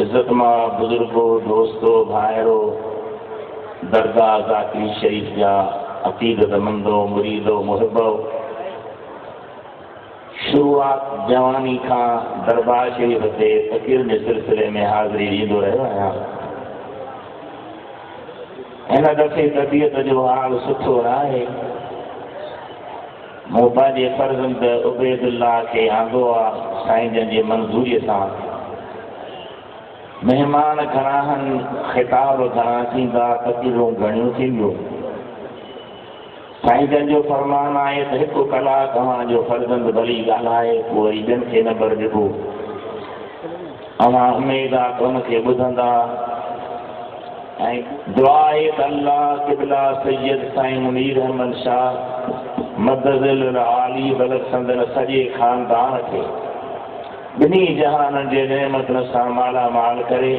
इज्जतमा बुजुर्गो दोस्तो भाइरो दरगाह zakri शरीफ जा अक़ीदतमंदो मुरीदो मुहिबो शुरुआत जवानी का दरबार शरीफ से फ़कीर के सिलसिले में हाज़िरी ॾींदो रहियो आहियां। हिन दफ़े तबियत जो हाल सुठो न आहे। मूं पंहिंजे फ़र्ज़ंद उबेदुल्लाह खे आंदो आहे साईं जन जी मंज़ूरीअ सां। महिमान घणा आहिनि, ख़िताब घणा थींदा, तक़रीरूं घणियूं थींदियूं। साईं जन जो फरमान आहे त हिकु कलाक तव्हांजो फ़र्ज़ंद भली ॻाल्हाए पोइ वरी ॿियनि खे नंबर ॾिबो। अव्हां उमेद आहे त उनखे ॿुधंदा ऐं दुआ आहे त अल्लाह क़िबला सैयद साईं मुनीर अहमद शाह मददुल आली बलद संदन सॼे ख़ानदान खे ॿिन्ही जहाननि जे नेमतुनि सां मालामाल करे।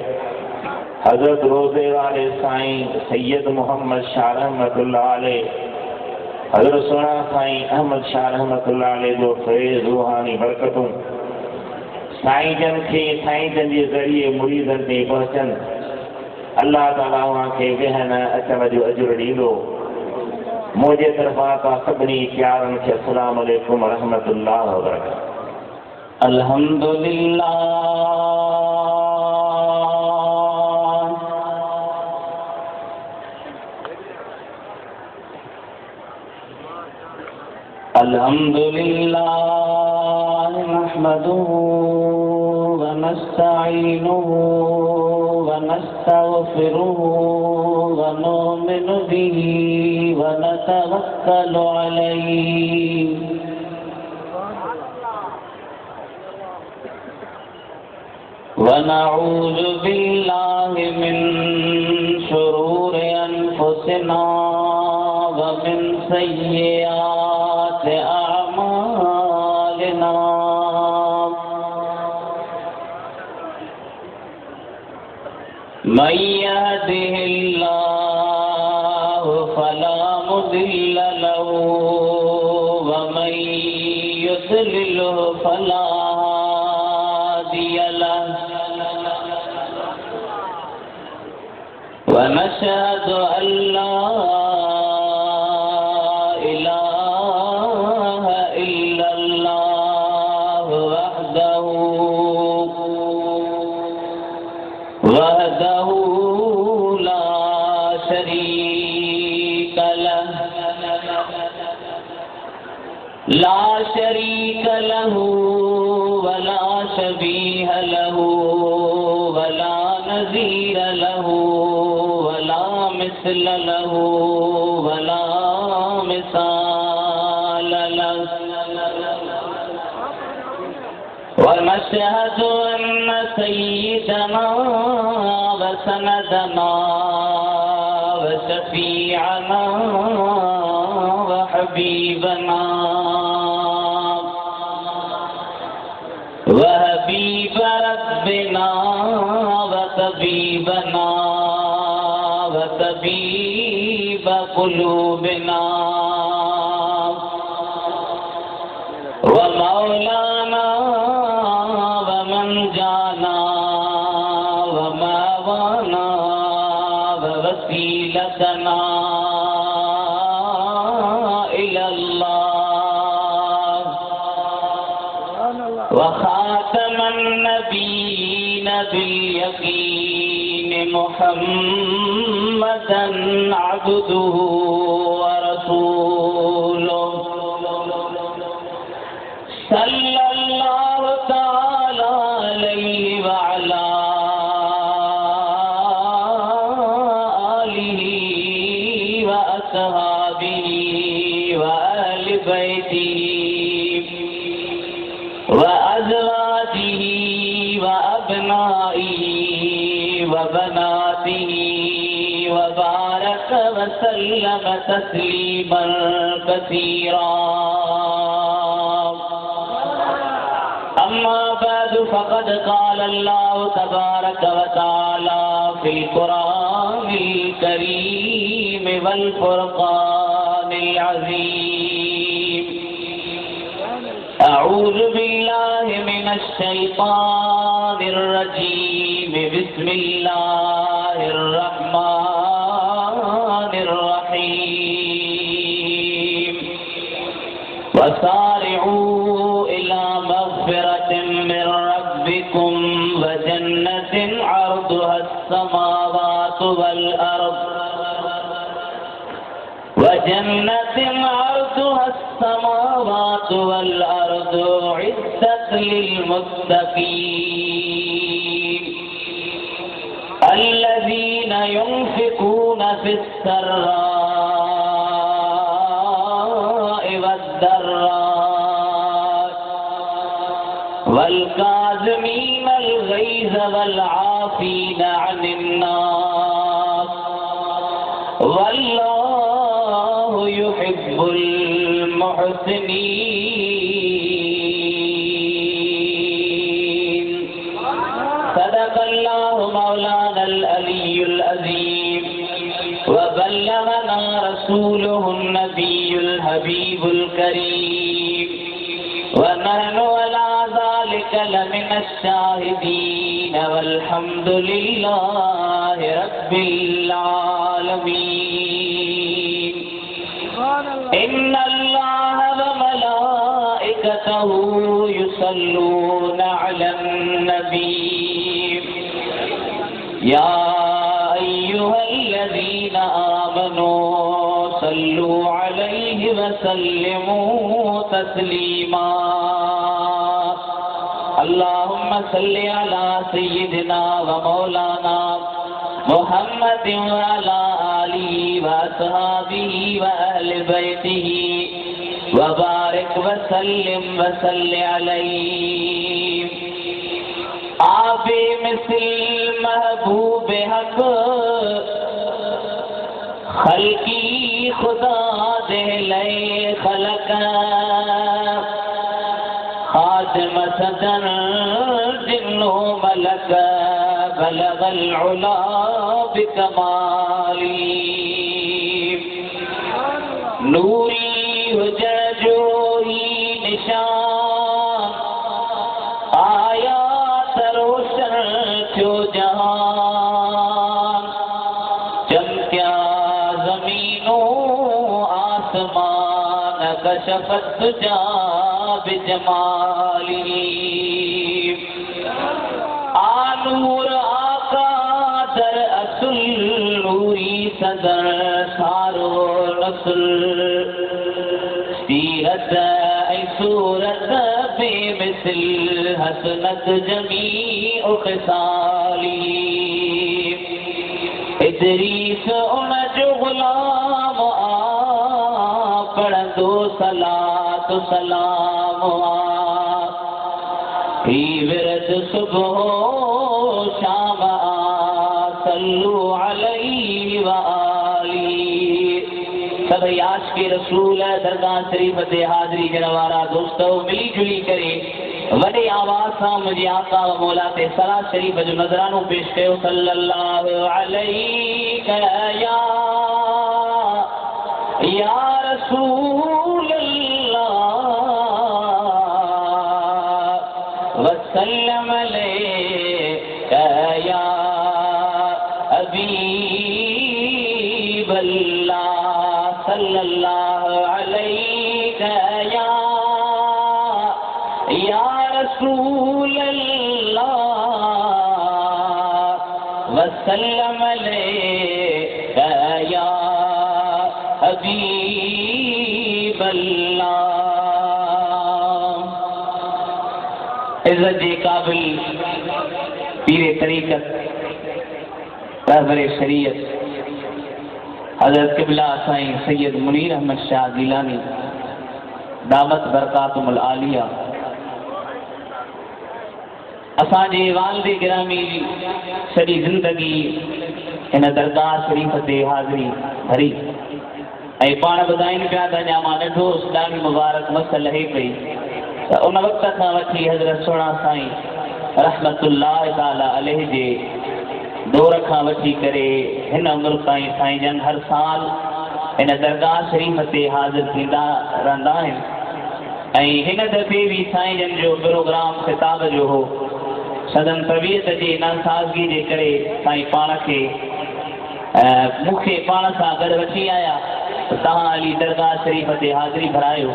हज़रत रोज़े वारे साईं सैयद मोहम्मद शाह रहमतुल्लाह अलैह, हज़रत सोना साईं अहमद शाह रहमतुल्लाह अलैह जो फैज़ रूहानी बरकतूं साईं जन खे साईं जन जे ज़रिए मुरीदनि ते पहुचनि। अल्लाह ताला उनखे वेहण अचण जो अजुर ॾींदो। मुंहिंजे तरफ़ां तव्हां सभिनी प्यारनि खे अस्सलामु अलैकुम रहमतुल्लाह व बरकातहू। अल्हम्दुलिल्लाह अल्हम्दुलिल्लाह नहमदुहु व नस्तईनुहु व नस्तगफिरुहु व नुमिनु बिही व नतवक्कलु अलैहि व नऊज़ु बिल्लाहि मिन शुरूरि अनफुसिना व मिन सय्यिआति अअमालिना। मन यहदिहिल्लाहु फला मुदिल्ल लहु व मन युद्लिल्हु फला हादिय लहु। ونشهد أن لا إله إلا الله وحده لا شريك له ولا شبيه له ولا نظير له مثل له ولا مثال له। ونشهد أن سيدنا وسندنا وشفيعنا وحبيبنا وحبيب ربنا وطبيبنا وطبيب قلوبنا ومولانا ومن جانا وماوانا ووسيلتنا إلى الله وخاتم النبيين باليقين محمدا عبده ورسوله صلى الله تعالى عليه وعلى آله وأصحابه وأهل بيته وأزواجه وأبنائه وبناته وبارك وسلم تسليما كثيرا. أما بعد فقد قال الله تبارك وتعالى في القرآن الكريم والفرقان العظيم: أعوذ بالله من الشيطان الرجيم، बिस्मिल्लाहिर्रहमानिर्रहीम वसारि'ू इला मग़फ़िरतिन मिन रब्बिकुम वजन्नतिन अर्दुहस समावातु वल अर्द वजन्नतिन अर्दुहस समावातु वल अर्द उ'द्दत लिलमुत्तक़ीन الذين ينفقون في السراء والضراء والكاظمين الغيظ والعافين عن الناس والله يحب المحسنين صدق الله مولانا العلي العظيم وبلغنا رسوله النبي الحبيب الكريم ونحن على ذلك لمن الشاهدين والحمد لله رب العالمين إن الله وملائكته يصلون على النبي يا أيها الذين آمنوا صلوا عليه وسلموا تسليما اللهم صل على سيدنا ومولانا محمد وعلى آله وأصحابه وأهل بيته وبارك وسلم وصل عليه آب مثل محبوب حق خلقی خدا دہلے خلق خادم صدر جن و ملک بلغ العلا بکمالی نوری حجر جوہی نشان آیا روشن جو جہان چمکیا زمینوں آسمان کشفت دجا بجمالی آنور آقا در اصل نوری صدر سارو نسل سیرت ای صورت بے مثل حسنت جمیع خصالی ادریس ان جو غلام پڑھو صلاۃ سلام فی ورد صبح شام صلو علیہ وآلہ سبھی عاشق رسول درگاہ شریف تے حاضری جنوارا دوستو ملی جلی کرے وڈے آواز سان مجھے آقا و مولا تے صلاۃ شریف جو نظرانو پیش کयो صلی اللہ علیہ یا رسول اللہ وسلم علیہ یا حبیب اللہ صلی اللہ علیہ یا رسول اللہ وسلم علیہ یا حبیب اللہ عزت جے قابل پیر طریقت رہبر شریعت حضرت قبلہ سائیں سید منیر احمد شاہ گیلانی دامت برکاتم العالیہ اساں جے والد گرامی ساری زندگی ان درگاہ شریف تے حاضری بھری ऐं पाण ॿुधाइनि पिया त अञा मां नंढो इस्लामी मुबारक मस लहे पई त उन वक़्त खां वठी हज़रत सोणा साईं रहमतुल्लाह ताला अलैहि जे दौर खां वठी करे हिन उमिरि ताईं साईं जन हर साल इन दरगाह शरीफ़ ते हाज़िर थींदा रहंदा आहिनि ऐं हिन दफ़े बि साईं जन जो प्रोग्राम ख़िताब जो हो सदन तबीयत जी नासाज़गी जे करे साईं पाण खे मूंखे पाण सां गॾु वठी आया त तव्हां अली दरगाह शरीफ़ ते हाज़िरी भरायो।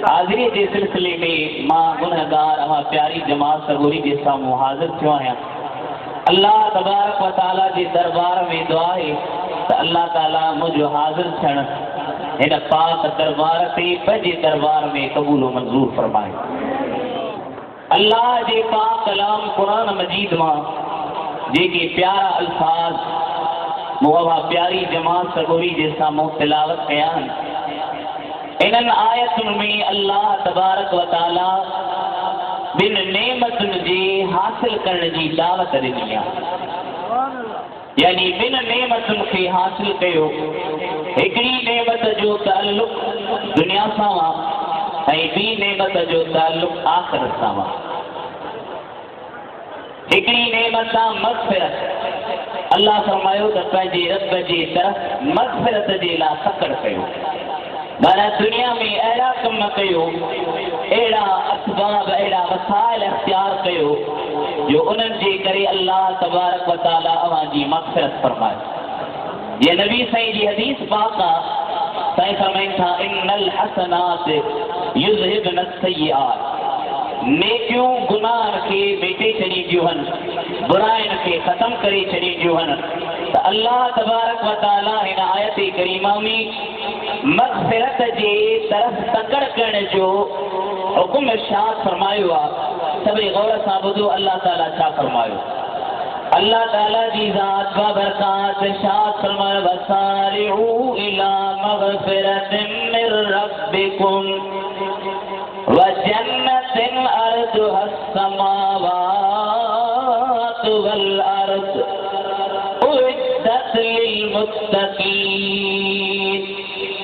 हाज़िरी जे सिलसिले में मां गुनहगार अवां प्यारी जमात सबूरी जे साम्हूं हाज़िर थियो आहियां। अल्लाह तबारक व तआला जे दरबार में दुआ आहे त अल्लाह ताला मुंहिंजो हाज़िर थियण हिन पाक दरबार ते पंहिंजे दरबार में क़बूल व मंज़ूर फरमाए। अल्लाह जे पाक कलाम क़ुरान मजीद मां जेके प्यारा अल्फाज मुआ प्यारी जमात सबूरी जे साम्हूं तिलावत कया आहिनि। इन्हनि आयतुनि में अल्लाह तबारक व तआला बिन नेमतुनि जे हासिल करण जी दावत ॾिनी आहे। यानी बिन नेमतुनि खे हासिल कयो। हिकिड़ी नेमत जो ताल्लुक दुनिया सां आहे ऐं ॿी नेमत जो ताल्लुक आख़िरत सां आहे। हिकिड़ी नेमत आहे मग़फ़िरत। अल्लाह फरमायो त पंहिंजे रब जे तरफ़ मग़फ़िरत जे लाइ फ़क़्र कयो। माना दुनिया में अहिड़ा कम कयो, अहिड़ा असबाब, अहिड़ा वसाइल इख्तियार कयो जो उन्हनि जे करे अल्लाह तबारक व तआला अवां जी मग़फ़िरत फरमाए। ये नबी साईं जी हदीस पाक आहे। साईं फरमाइनि था इन्नल हसनात युज़हिबन अस्सय्यिआत। नेकियूं गुनाहनि खे मेटे छॾींदियूं आहिनि, बुराइनि खे ख़तम करे छॾींदियूं आहिनि। त अल्लाह तबारक व तआला हिन आयत करीमा में मग़फ़िरत जे तरफ़ तकड़ करण जो हुकुम इरशाद फरमायो आहे। सभई गौर सां ॿुधो अल्लाह ताला छा फरमायो। अल्लाह ताला जी ज़ात बाबरकात इरशाद फरमायो वसारिऊ इला मग़फ़िरतिन मिर रब्बिकुम व जन्नतिन अर्दुहा अस्समावातु वल अर्द उइद्दत लिल मुत्तक़ीन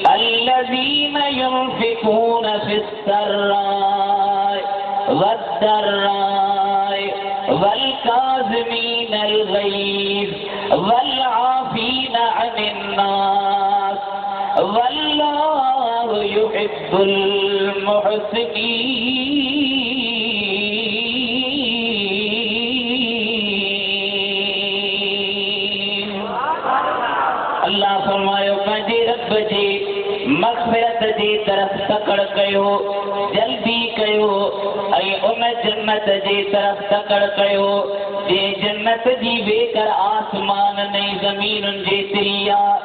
الذين ينفقون في السراء والضراء والكاظمين الغيظ والعافين عن الناس والله يحب المحسنين। अल्लाह फरमायो पंहिंजे रब जे मग़फ़िरत जे तरफ़ तकड़ कयो, जल्दी कयो ऐं उन जन्नत जे तरफ़ तकड़ कयो जे जन्नत जी बेकर आसमान ऐं ज़मीनुनि जेतिरी आहे।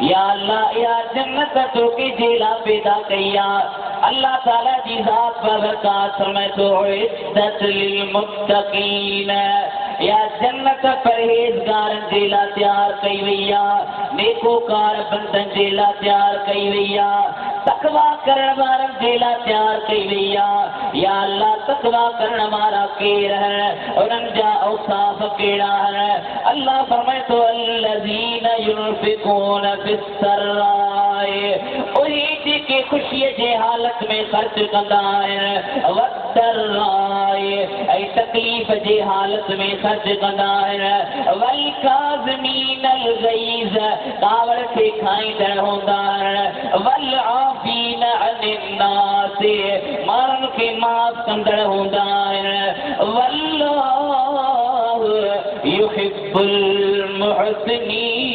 या अल्लाह इहा जन्नत तोखे जे लाइ पैदा कई आहे। अल्लाह ताला जी ज़ात बाबरकात फरमाए थो इद्दत लिल मुत्तक़ीन। या जन्नत परहेज़गारनि जे लाइ तयार कई वई आहे, नेकोकार बंदनि जे लाइ तयार कई वई आहे, तक़वा करण वारनि जे लाइ तयार कई वई आहे। या अल्लाह तक़वा करण वारा केर है, उन्हनि जा औसाफ़ कहिड़ा है। अल्लाह फरमाए थो अल्लज़ीन युनफ़िक़ून फ़िस्सर्राए। उहे जेके ख़ुशीअ जे हालत में ख़र्च कंदा आहिनि, वद्दर्राए ऐं तकलीफ़ जे हालत में ख़र्च कंदा आहिनि, वल काज़मीनल गैज़ कावड़ खे खाईंदड़ हूंदा आहिनि, वल आफ़ीन अनिन नास माण्हुनि खे माफ़ कंदड़ हूंदा आहिनि, वल्लाहु युहिब्बुल मुहसिनीन।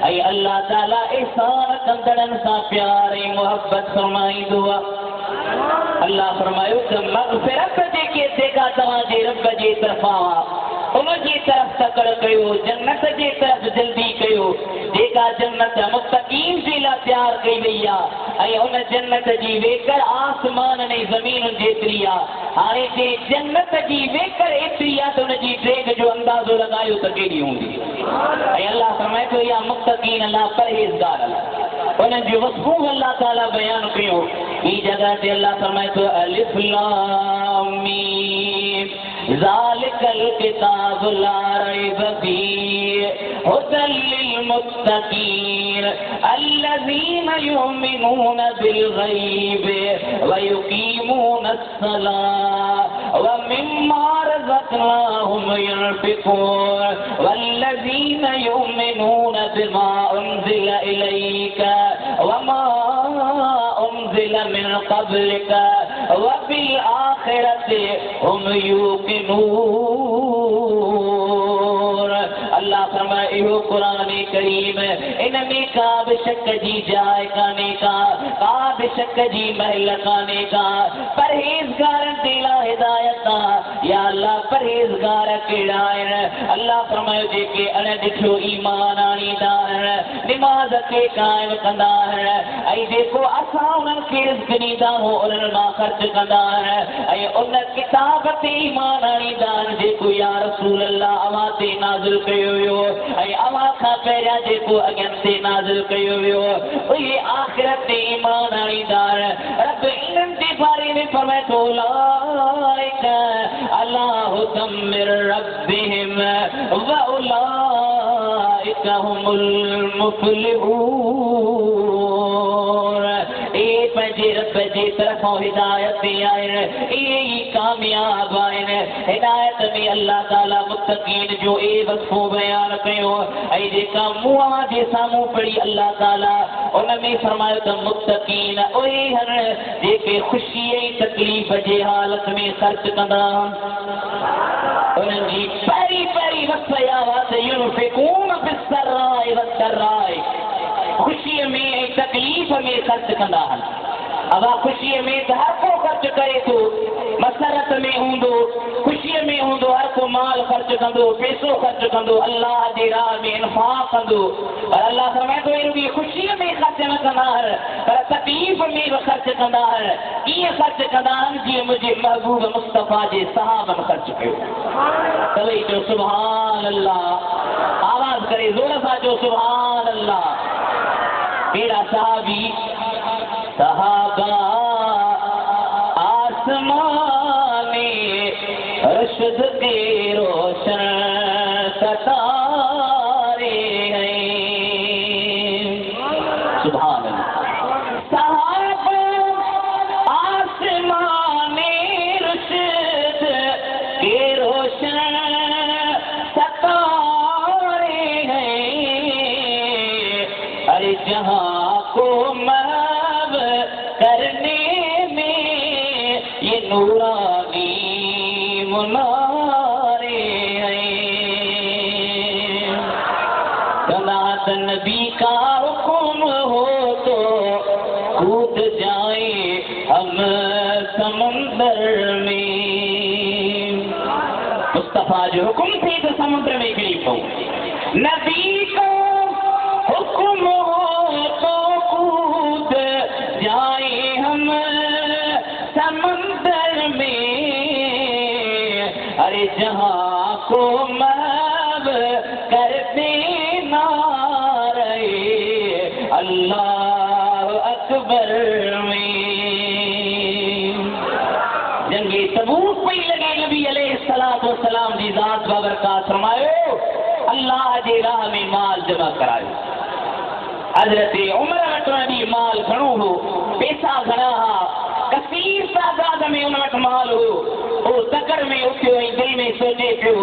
ऐं अल्लाह ताला ihसान कंदड़नि सां प्यार ऐं मोहब्बत फरमाईंदो आहे। अल्लाह फरमायो त मग़फ़िरत जेका तव्हांजे रब जे तरफ़ां आहे उन जी तरफ़ तकड़ कयो, जन्नत जे तरफ़ जल्दी कयो जेका जन्नत मुत्तक़ीन जे लाइ तयार कई वई आहे ऐं उन जन्नत जी वेकर आसमान ऐं ज़मीनुनि जेतिरी आहे। हाणे जे जन्नत जी वेकर एतिरी आहे त उन जी ड्रेग जो अंदाज़ो लॻायो त केॾी हूंदी। ऐं अल्लाह फरमाए थो इहा मुत्तक़ीन अल्लाह परहेज़गार उन्हनि जूं वस्फ़ूं अल्लाह ताला बयानु कयो। ॿी जॻह ते अल्लाह फरमाए थो अलिफ़ लाम मीम ज़ालिकल किताब ला रैब फ़ीह हुदल लिल मुत्तक़ीन الذين يؤمنون بالغيب ويقيمون الصلاة ومما رزقناهم ينفقون والذين يؤمنون بما أنزل إليك وما أنزل من قبلك वबिल आखिरति हुम यूक़िनून। अल्लाह फरमाए इहो कुरान करीम इन में का बि शक जी जाइ काने का बि शक जी महल काने का। परहेज़गार ते लाइ हिदायत या अल्लाह परहेज़गार कहिड़ा आहिनि? अल्लाह फरमायो जेके अण ॾिठो ईमान आणींदा आहिनि, निमाज़ खे क़ाइम कंदा आहिनि, ऐं जेको असां उन्हनि खे रिज़्क़ ॾींदा आहियूं उन्हनि मां ख़र्च कंदा आहिनि, ऐं उन किताब ते ईमान आणींदा आहिनि जेको या रसूल अल्लाह अवां ते नाज़िल कयो वियो ऐं अवां खां पहिरियां जेको अॻियां ते नाज़िल कयो वियो, उहे आख़िरत ते ईमान आणींदा आहिनि। रब इन्हनि जे बारे में फरमाए थो उलाइक अला हुदम मिर रब्बिहिम व उलाइक हुमुल मुफ़्लिहून। पंहिंजे रब जे तरफ़ां हिदायत ते आहिनि, इहे ई कामयाब आहिनि। हिदायत में अल्लाह ताला मुत्तक़ीन जो वस्फ़ो बयान कयो ऐं जेका मुंहं जे साम्हूं पढ़ी अल्लाह ताला उन में फरमायो त मुत्तक़ीन उहे आहिनि जेके ख़ुशी ऐं तकलीफ़ जे हालत में ख़र्च कंदा। उन्हनि जी पहिरीं पहिरीं वस्फ़ आवाज़ युनफ़िक़ून फ़िस्सर्राइ वद्दर्राइ। ख़ुशीअ में ऐं तकलीफ़ में ख़र्च कंदा आहिनि। अब ख़ुशीअ में त हर को ख़र्च करे थो, मसरत में हूंदो, ख़ुशीअ में हूंदो, हर को माल ख़र्च कंदो, पैसो ख़र्च कंदो, अल्लाह जी राह में इन्फ़ाक़ कंदो। पर अल्लाह फरमाए थो रुॻी ख़ुशीअ में ख़र्च न कंदा आहिनि पर तकलीफ़ में बि ख़र्च कंदा आहिनि। कीअं ख़र्च कंदा आहिनि? जीअं मुंहिंजे महबूब मुस्तफ़ा जे सहाबनि ख़र्च कयो। तवई चओ सुभान अल्लाह, आवाज़ करे ज़ोर सां चओ सुभान अल्लाह। कहिड़ा सहाबी? सहाबा आसमाने रुशद के रोशन सितारे हैं। सुभान अल्लाह। सहाबा आसमाने रुशद के रोशन सितारे हैं। अरे जहाँ को करने में ये नूरानी मुनारे हैं। सनात नबी का हुक्म हो तो कूद जाए हम समंदर में। मुस्तफा जो हुक्म थे तो समुद्र में गिरी पाऊं। नबी का हुक्म हो तो कूद जाए हम समंदर में। अरे जहाँ को महब कर देना रहे अल्लाह अकबर में। जंगे तबूक पे लगे नबी अलैहिस्सलातु वस्सलाम जी ज़ात बाबरकात फरमायो अल्लाह जी राह में माल जमा करायो। हज़रत उमर वटि नबी माल घणो हो, पैसा घणा हा, कसीर तादाद में उन वटि माल हो। वो तकड़ में उथियो ऐं दिलि में सोचे पियो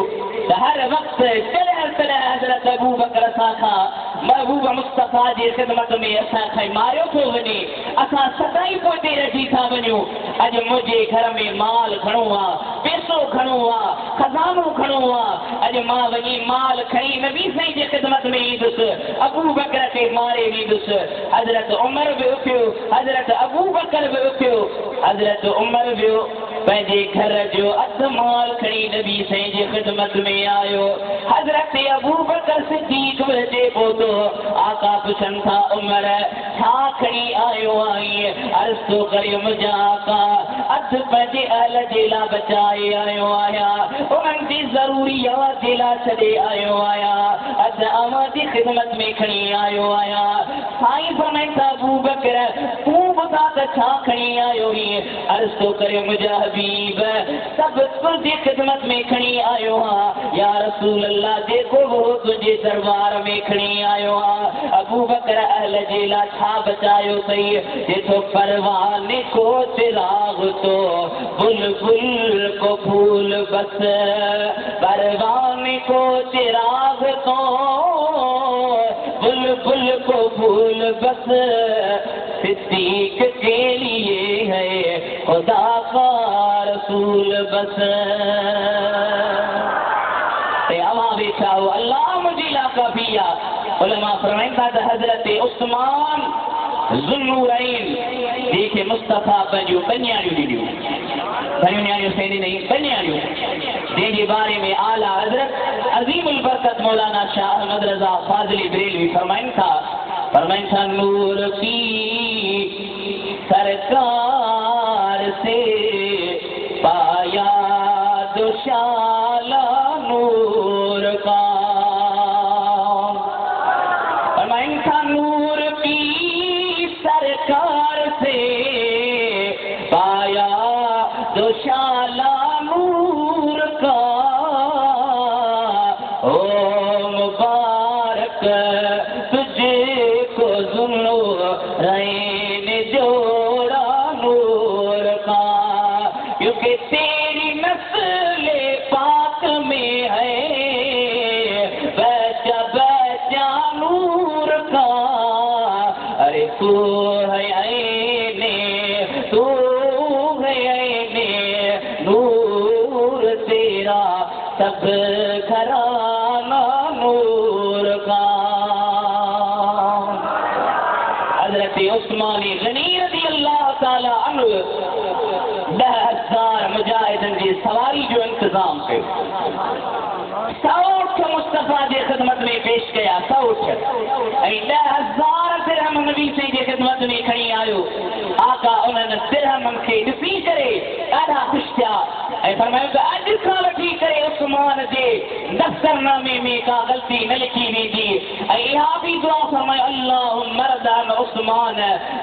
त हर वक़्तु तॾहिं तॾहिं हज़रत अबू बकर असां खां महबूब मुस्तफ़ा जी ख़िदमत में असां खां मारियो थो वञे, असां सदाई पोइ रहिजी था वञूं। अॼु मुंहिंजे घर में माल घणो आहे, पैसो घणो आहे, खज़ानो घणो आहे। अॼु मां वञी माल खणी नबी साईं जे ख़िदमत में ईंदुसि, अबू बकर खे मारे ईंदुसि। हज़रत उमर बि उथियो, हज़रत अबू बकर बि उथियो। हज़रत उमर वियो पंहिंजे घर जो अधु माल खणी नबी साईं जी ख़िदमत में आयो। हज़रत अबू बकर सिद्दीक़ बि अचे पहुतो। आका पुछनि था उमर छा खणी आयो आहीं? अर्ज़ थो करे मुंहिंजा आका अधु पंहिंजे अहल जे लाइ बचाए आयो आहियां, उन्हनि जी ज़रूरी आवाज़ जे लाइ छॾे आयो आहियां, अधु अव्हां जी ख़िदमत में खणी आयो आहियां। साईं फरमाइनि था अबू बकर तूं ॿुधा त छा खणी आयो आहीं? अर्ज़ थो करे मुंहिंजा हबीब सभु तुंहिंजी ख़िदमत में खणी आयो आहियां या रसूल अल्लाह, जेको हो तुंहिंजे दरबार में खणी आयो आहियां। अबू बकर अहल जे लाइ छा बचायो अथई? जेको परवाने को चिराग तो बुलबुल को फूल बस, परवाने को चिराग तो बुलबुल को फूल बस, सिद्दीक के लिए है खुदा आका रसूल बस ते अवा बेचाओ अल्लाह मुझी ला काफिया। उलमा फरमाइन था त हजरत उस्मान ज़ुन्नूरैन जेके मुस्तफा पंहिंजूं बनियाणियूं ॾिनियूं, घणियूं न्याणियूं सेनी नहीं बनियाणियूं, जंहिंजे बारे में आला हजरत अज़ीमुल बरकत मौलाना शाह अहमद रज़ा फाज़िली बरेलवी फरमाइन था नूर की सरकार से पाया दुशाला नूर का। फरमाइन था नूर की सरकार से पाया दुशाला नूर का। ओ मुबारक तुझे को ज़ुन्नूरैन जोड़ा नूर का, क्योंकि तेरी नस्ल पाक में है बच्चा बच्चा नूर का। अरे तू है ऐने नूर तेरा सब घराना नूर का। हजरत उस्मानी गनी रज़ी अल्लाह ताला अन्हु 10,000 मुजाहिदन जी सवारी जो इंतजाम कयो, 100 मुस्तफा जे ख़िदमत में पेश कया, 100 ऐं 10,000 दिरहम नबी साईं जे ख़िदमत में खणी आयो। आका उन्हनि दिरहमनि खे ॾिसी करे ॾाढा ख़ुशि थिया ऐं फरमायो त अॼु खां वठी करे उस्मान जे दफ़्तरनामे में का ग़लती न लिखी वेंदी। ऐं इहा बि दुआ फरमायो अल्लाहुम्मा रज़ान उस्मान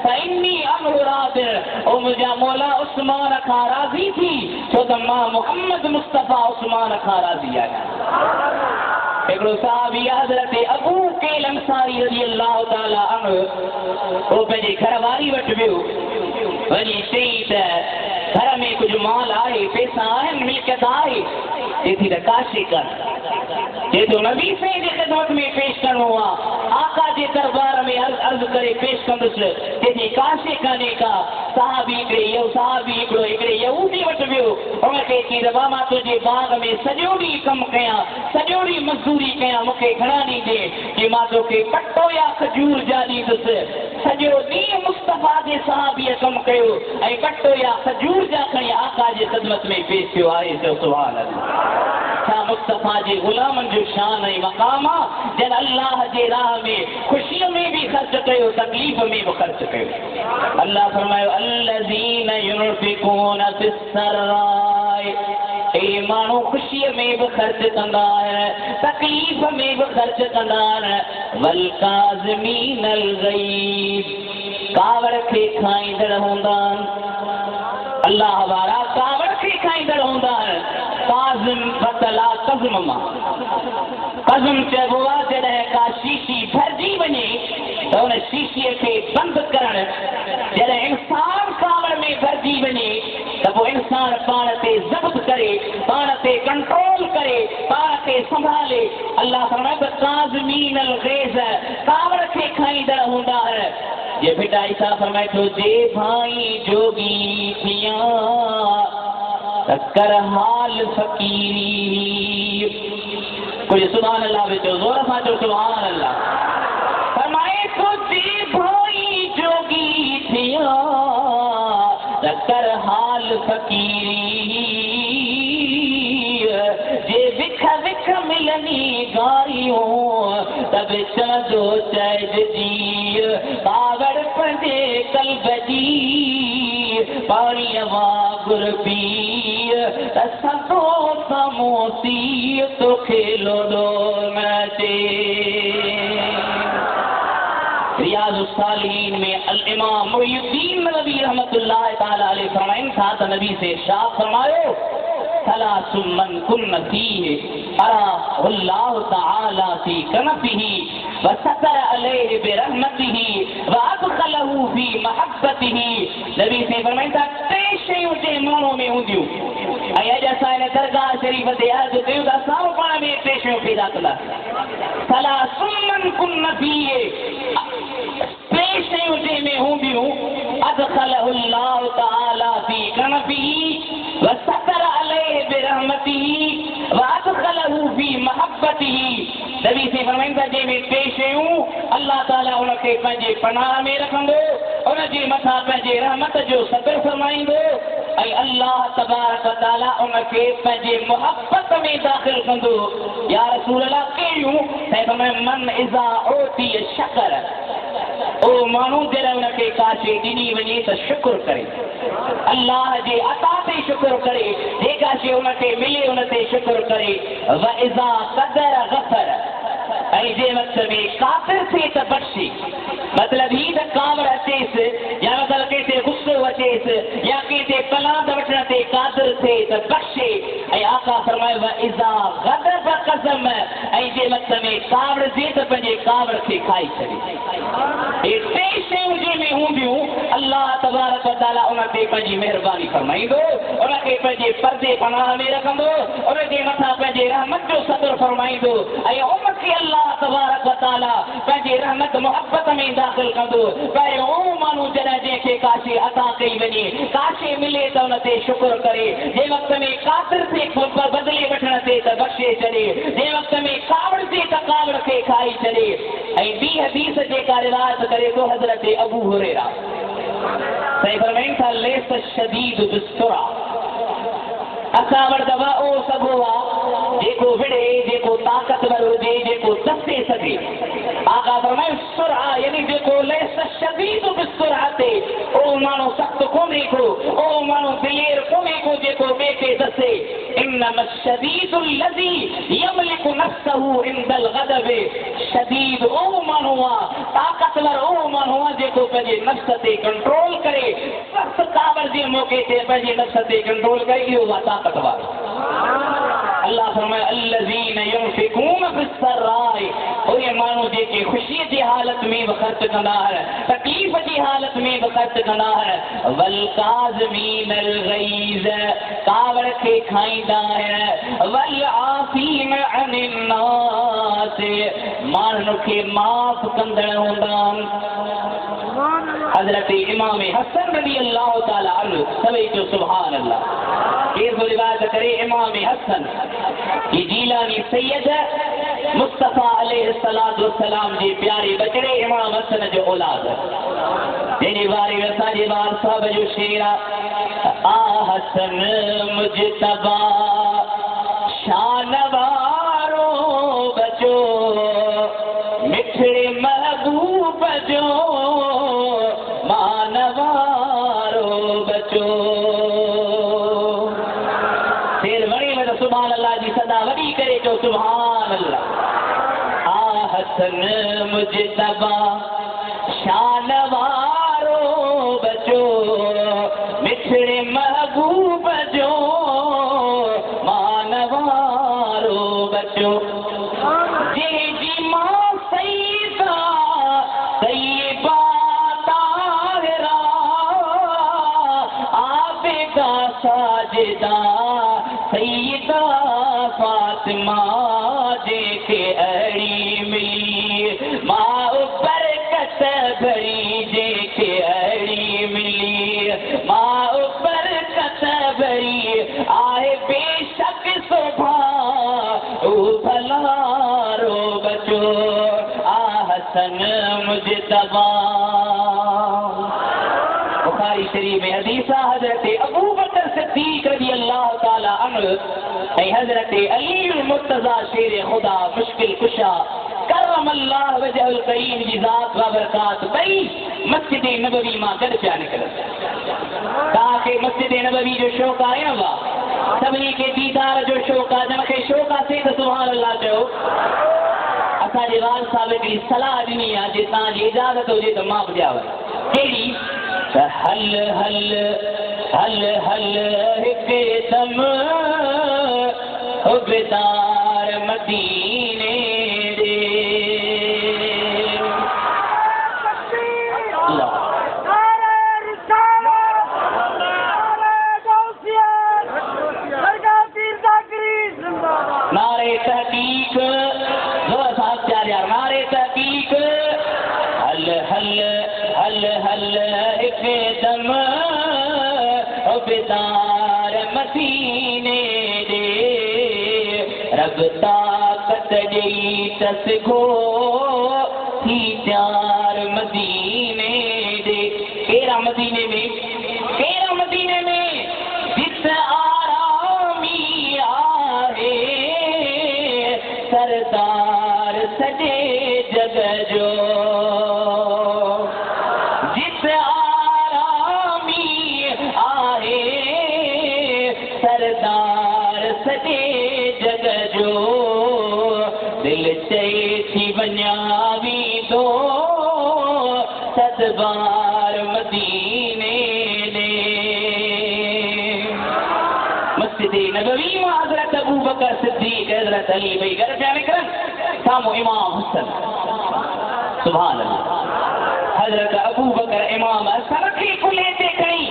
फ़इन्नी अनहु राज़िन, ओ मुंहिंजा मौला उस्मान खां राज़ी थी छो त मां मुहम्मद मुस्तफ़ा उस्मान खां राज़ी आहियां। हिकिड़ो साहबी हज़रत अबू कैल अंसारी रज़ी अल्लाह ताला अन्हु हो पंहिंजे घरवारी वटि वियो, वञी चई त घर में कुझु माल आहे, पैसा आहिनि, मिल्कियत आहे, चई त काशे कर, चई तो नबी साईं जे ख़िदमत में पेश करणो आहे, आका जे दरबार में अर्ज़ करे पेश कंदुसि, चई काशे कान्हे का। साहबी हिकिड़े यहूदी वटि वियो, उनखे चई त मां तुंहिंजे बाग में सॼो ॾींहुं कमु कयां, सॼो ॾींहुं मज़दूरी कयां, मूंखे घणा ॾींदे? कि मां तोखे पटो या खजूर जा ॾींदुसि। सॼो ॾींहुं मुस्तफ़ा जे सहाबीअ कमु कयो ऐं पटो या खजूर जा खणी आका जे ख़िदमत में पेश थियो आहे। सुभान अल्लाह। छा मुस्तफ़ा जे ग़ुलामनि जो शान ऐं मक़ाम आहे, जन अल्लाह जे राह में ख़ुशीअ में बि ख़र्च कयो, तकलीफ़ में बि ख़र्च कयो। अल्लाह फरमायो अल्लज़ीन युनफ़िक़ून फ़िस्सर्राए, ए माण्हू ख़ुशीअ में बि ख़र्च कंदा आहिनि, तकलीफ़ में बि ख़र्च कंदा आहिनि। वल काज़िमीनल ग़ैज़, कावड़ खे खाईंदड़ हूंदा आहिनि, अल्लाह वारा कावड़ खे खाईंदड़ हूंदा आहिनि। काज़िम बतला कज़्म मां, कज़्म चइबो आहे जॾहिं का शीशी भरिजी वञे त उन शीशीअ खे बंदि करणु। जॾहिं इंसान कावड़ में भरिजी वञे त पोइ इंसान पाण ते ज़ब्त करे, पाण ते कंट्रोल करे, पाण ते संभाले। अल्लाह फरमाए त काज़िमीनल ग़ैज़, कावड़ खे खाईंदड़ हूंदा आहिनि। ये बेटा ईसा फरमाए थो जे भाई जोगी थिया कर हाल फ़कीरी। कुछ सुभान अल्लाह बेचो, ज़ोर सां चओ सुभान अल्लाह। फरमाए थो जे भाई जोगी थिया कर हाल फ़कीरी, जे विख विख मिलनी गारियूं तब चंदो चइजी कावड़ पंहिंजे कल्ब जी पाणीअ वांगुर पी त सदो समोसी तोखे लोॾो न अचे। रियाज़ सालिहीन में अल इमाम मुहियुद्दीन नबवी रहमतुल्लाह ताला अलैहि फरमाइन था त नबी से इरशाद फरमायो सलासुम मन कुन्न फीहि अराहुल्लाहु तआला फी कनफिही व सतर अलैहि बिरहमतिही व अदखलहु फी महब्बतिही। नबी से फरमाइन था टे शयूं जे माण्हू में हूंदियूं ऐं अॼु असां हिन दरगाह शरीफ़ ते अर्ज़ु कयूं त असां पाण में टे शयूं पैदा कंदासीं। सलासुम मन कुन्न फीहि, टे शयूं जंहिंमें हूंदियूं अदखलहु अल्लाह तआला फी कनफिही व सतर अलैहि बिरहमतिही व अदखलहु फी महब्बतिही। नबी से फरमाइंदा जे में टे शयूं अल्लाह ताला उनखे पंहिंजे पनाह में रखंदो, उनजे मथां पंहिंजे रहमत जो सतर फरमाईंदो ऐं अल्लाह तबारक व तआला उनखे पंहिंजे मोहब्बत में दाख़िल कंदो। या रसूल अल्लाह कहिड़ियूं? त मन इज़ा ओती शकर, ओ माण्हू जॾहिं उनखे का शइ ॾिनी वञे त शुक्र करे, अल्लाह जे अता ते शुक्र करे, जेका शइ उनखे मिले उन ते शुक्र करे। व इज़ा क़दर गफ़र, ऐं जे वक़्त में कातिर थिए त बख़्शे। मतिलबु ही त कावड़ अचेसि या मतिलबु कंहिं ते गुस्सो अचेसि या कंहिं ते पलांद वठण ते कातिर थिए त बख़्शे। ऐं आका फरमाए व इज़ा ग़ज़ब क़सम, ऐं जे वक़्त में कावड़ जे त पंहिंजे कावड़ खे खाई छॾे। हे टे शयूं जंहिंमें हूंदियूं अल्लाह तबारक व तआला उन ते पंहिंजी महिरबानी फरमाईंदो, उनखे पंहिंजे पर्दे पनाह में रखंदो, उनजे मथां पंहिंजे रहमत जो सतर फरमाईंदो ऐं उनखे अल्लाह तबारक व तआला पंहिंजे रहमत मोहब्बत में दाख़िल कंदो। पहिरियों उहो माण्हू जॾहिं जंहिंखे का शइ अता कई वञे, का शइ मिले त उन ते शुक्र करे, जे वक़्त में कातिर थिए बदिले वठण ते त बख़्शे छॾे, जे वक़्त में कावड़ जे त कावड़ खे खाई छॾे। ऐं ॿी हदीस जेका रिवायत करे थो हज़रत अबू हुरैरा सही फरमाइनि था, लेस शदीद बिस्सुरा, असां वटि दवा ओ सघो आहे जेको विड़े, जेको ताक़तवर हुजे, जेको दसे सघे। आका फरमाए सुरा यानी जेको लेस शदीद बिस्सुरा ते, ओ माण्हू सख़्त कोन्हे को, ओ माण्हू दिलेर कोन्हे को जेको ॿिए खे दसे। इन्नमा शदीदु लज़ी यमलिकु नफ्सहु इंदल ग़ज़ब, शदीद ओ माण्हू आहे, ताक़तवर ओ माण्हू आहे जेको पंहिंजे नफ्स ते कंट्रोल करे, सख़्त कावड़ जे मौक़े ते पंहिंजे नफ्स ते कंट्रोल करे, इहो आहे ताक़तवर। अल्लाह फरमाए अल्लज़ीन युनफ़िक़ून फ़िस्सर्राए, उहे माण्हू जेके ख़ुशीअ जी हालत में बि ख़र्च कंदा आहिनि, तकलीफ़ जी हालत में बि ख़र्च कंदा आहिनि। वल काज़मीनल ग़ैज़, कावड़ खे खाईंदा आहिनि। वल आफ़ीन अनिन नास, माण्हुनि खे माफ़ कंदड़ हूंदा आहिनि। हज़रत इमाम हसन रज़ी अल्लाह ताला अन्हु, सभई चओ सुभान अल्लाह। केर थो रिवायत करे इमाम हसन ये जीलानी सैयद मुस्तफ़ा अलैहिस्सलातु वस्सलाम जे प्यारे बचड़े इमाम हसन जो औलाद, जंहिंजे बारे में असांजे बार साहब जो शेर आहे, आ हसन मुजतबा शान वारो बचो, मिठड़े महबूब जो मानवारो बचो। शेर वणे में सुभान अल्लाह जी सदा वॾी करे चओ सुभान अल्लाह। आ हसन मुजतबा शान वारो बचो, मिठड़े महबूब जो मानवारो बचो। जी मां सईदा सईबा ताहिरा, आबेदा साजिदा सईदा फातिमा, जेके अड़ी मिली मां बरकत भरी, जेके अड़ी मिली मां बरकत भरी, आहे बेशक शोभा भलारो बचो। आ हसन मुजतबा, बुखारी शरीफ में हदीस आहे, हज़रत अबू बकर सिद्दीक़ रज़ी अल्लाह ताला अन्हु ऐं हज़रत अली मुर्तज़ा शेर ख़ुदा मुश्किल कुशा करम अल्लाह वजहुल करीम जी ज़ात व बरकात ॿई मस्जिद नबवी मां गॾु पिया निकिरनि। तव्हांखे मस्जिद नबवी जो शौक़ु आहे या वाह? सभिनी खे दीदार जो शौक़ु आहे, जंहिंखे शौक़ु आहे त सुभान अल्लाह चओ। असांजे वाल साहिब हिकिड़ी सलाह ॾिनी आहे, जे तव्हांजी इजाज़त हुजे त मां बि ॾियांव। कहिड़ी? त हल हल हल हल हिकदम उबेदार मदीने रे। नारे तहकीक, साहब चार यार, नारे तहकीक। हल हल हल हल दम बेदार मदीने दे रब ताकत ॾेई तसगो थी प्यार मदीने दे केरा मदीने में जिस आरामी आहे सरदार सॼे जग जो जिस आरामी आहे सरदार सॼे जग जो दिल चई थी वञावी दो सदबार मदीने ने मस्जिद नबवी में हजरत अबू बकर सिद्दीक हजरत अली भाई घर पिया निकरन सामो इमाम हुसैन सुभान अल्लाह हजरत अबू बकर इमाम हसन की कुले ते खड़ी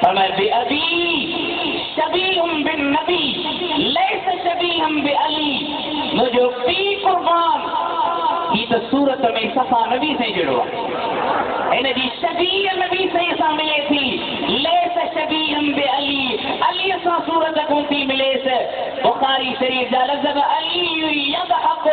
फरमाया बि अबी शबीहुम बिन नबी लैस शबीहुम बि अली मुझो पी कुर्बान ही तो सूरत में सफा नबी से जड़ो इन जी शबीह नबी से सा मिले थी लैस शबीहुम बि अली अली सा सूरत को थी मिले से बुखारी शरीफ जा लफ्ज़ अली यदहक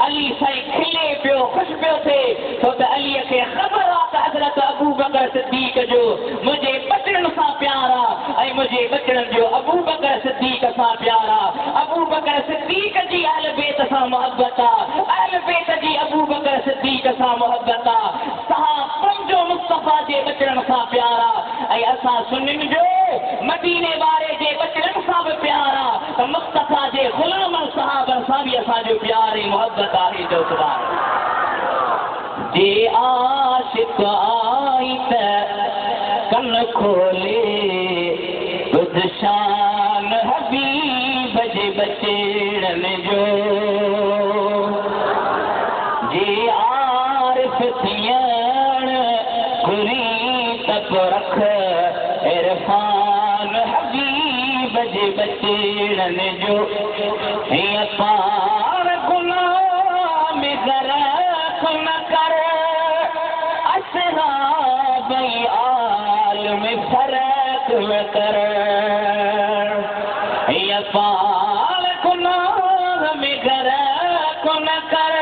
अली साईं खिले पियो खुश पियो थे तो त अली के खबर आ त हजरत अबू बकर सिद्दीक जो मुझे बचन सा प्यारा ऐ मुझे बचन जो अबू बकर सिद्दीक सा प्यारा अबू बकर सिद्दीक जी अहल बैत सा मोहब्बत अहल बैत जी अबू बकर सिद्दीक सा मोहब्बत सहाबन जो मुस्तफा जे बचन सा प्यारा ऐ असा सुनिन जो मदीने वारे जे बचन सा भी प्यारा त मुस्तफा जे गुलाम सहाबन सा भी असा जो प्यार ऐ मोहब्बत आहे जो सुभान जे आशिक आई त कन खोले बुध शान हबीब जे बचड़न जो जे आरिफ थियण घुरी तब रख इरफान हबीब जे बचड़न जो हीअं पार गुनाह में गरक़ न कर असहाब आल में फर्क न कर हीअं पार गुनाह में गरक़ न कर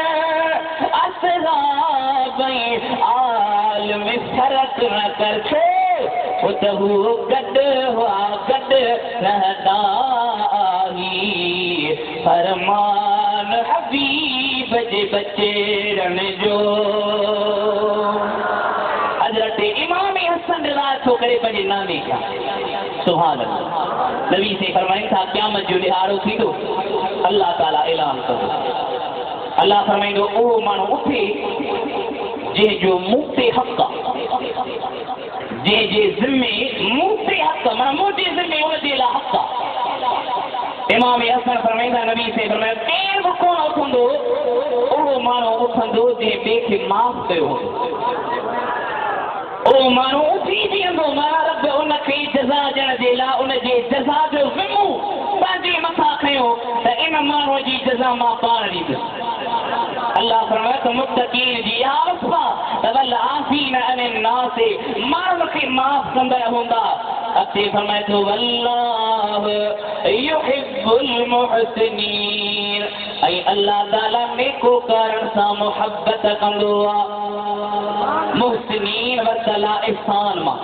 असहाब आल में फर्क न कर उतहू गॾु हुआ गॾु रहंदा आही फरमान हबीब जे बचड़न जो हजरत इमाम हसन रिवायत थो करे पंहिंजे नाले जा सुभान अल्लाह नबी से फरमाइनि था क़यामत जो ॾिहाड़ो थींदो अल्लाह ताला ऐलान कंदो अल्लाह फरमाईंदो उहो माण्हू उथे जंहिंजो मुंह ते हक़ आहे जे ज़िम्मे मुंह ते हक़ माना मुंहिंजे ज़िम्मे उनजे लाइ हक़ आहे इमाम हसन फरमाईंदा नबी से फरमाया केर बि कोन उथंदो उहो माण्हू उथंदो जंहिं ॿिए खे माफ़ कयो हूंदो उहो माण्हू उथी बीहंदो माना रब उनखे जज़ा ॾियण जे लाइ उनजे जज़ा जो ज़िम्मो पंहिंजे मथां खयो त इन माण्हूअ जी जज़ा मां पाण ॾींदुसि अल्लाह फरमाए त मुत्तक़ीन जी इहा वस्फ़ा त वल आफ़ीन अनिन नास माण्हुनि खे माफ़ कंदा हूंदा अॻिते फरमाए थो वल्लाह युहिब्बुल मुहसिनीन ऐं अल्लाह ताला नेको करण सां मुहबत कंदो आहे मुहसिनीन वतला इहसान मां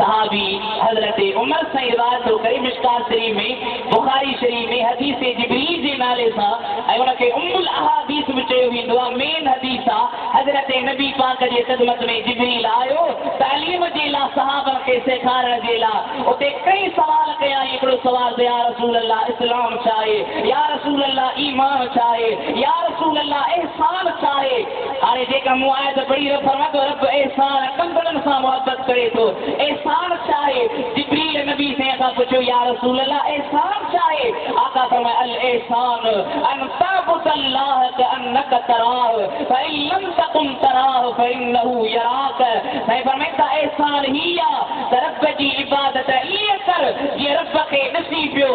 सहाबी हजरत उमर से रिवायत थो करे मिशकात शरीफ में बुखारी शरीफ में हदीस जिब्रील जे नाले सां ऐं उनखे उम्मुल अहादीस में चयो वेंदो आहे मेन हदीस आहे हजरत नबी पाक जे ख़िदमत में जिब्रील आयो तालीम जे लाइ सहाबा खे सेखारण जे लाइ उते कई सवाल कया हिकिड़ो सवाल त या रसूल अल्लाह इस्लाम छा आहे या रसूल अल्लाह ईमान छा आहे या रसूल अल्लाह एहसान छा आहे हाणे जेका मूं आयत पढ़ी फरमाए थो रब एहसान कंदड़नि सां मुहबत करे थो एहसान छा आहे जिब्रील नबी से असां पुछियो या रसूल अल्लाह एहसान छा आहे आका फरमाए अल एहसान अन तअबुदल्लाह कअन्नक तराह फइन लम तकुन तराह फइन्नहु यराक साईं फरमाए त एहसान ही आहे त रब जी इबादत ईअं कर जीअं रब खे ॾिसी पियो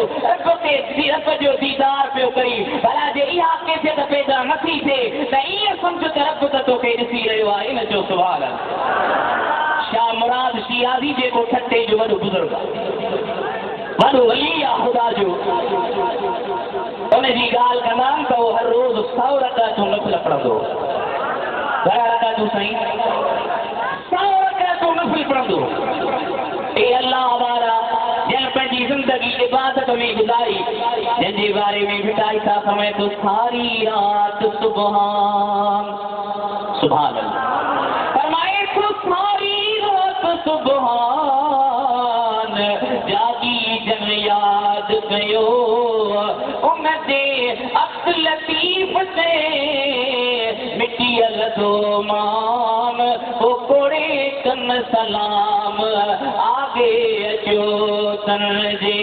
रब जो दीदार पियो करी भला जे इहा कैफ़ियत पैदा नथी थिए त ईअं सम्झ त रब त तोखे ॾिसी रहियो आहे इन जो सुवाल रियाज़ी जेको ठटे जो वॾो बुज़ुर्ग वॾो वली आहे ख़ुदा जो उनजी ॻाल्हि कंदा आहिनि त उहो हर रोज़ 100 रकातूं नफ़िल पढ़ंदो घणा रकातूं साईं 100 रकातूं नफ़िल पढ़ंदो ए अल्लाह वारा जंहिं पंहिंजी ज़िंदगी इबादत में गुज़ारी जंहिंजे बारे में भिटाई था समय तो सारी रात सुबहान सुभान अल्लाह फरमाए तो सारी रात सुबहान जागी जन याद कयो उनदे अब्द लतीफ से मिट्टी अलदो मान ओ कोड़े कन सलाम आगे अचो तनजे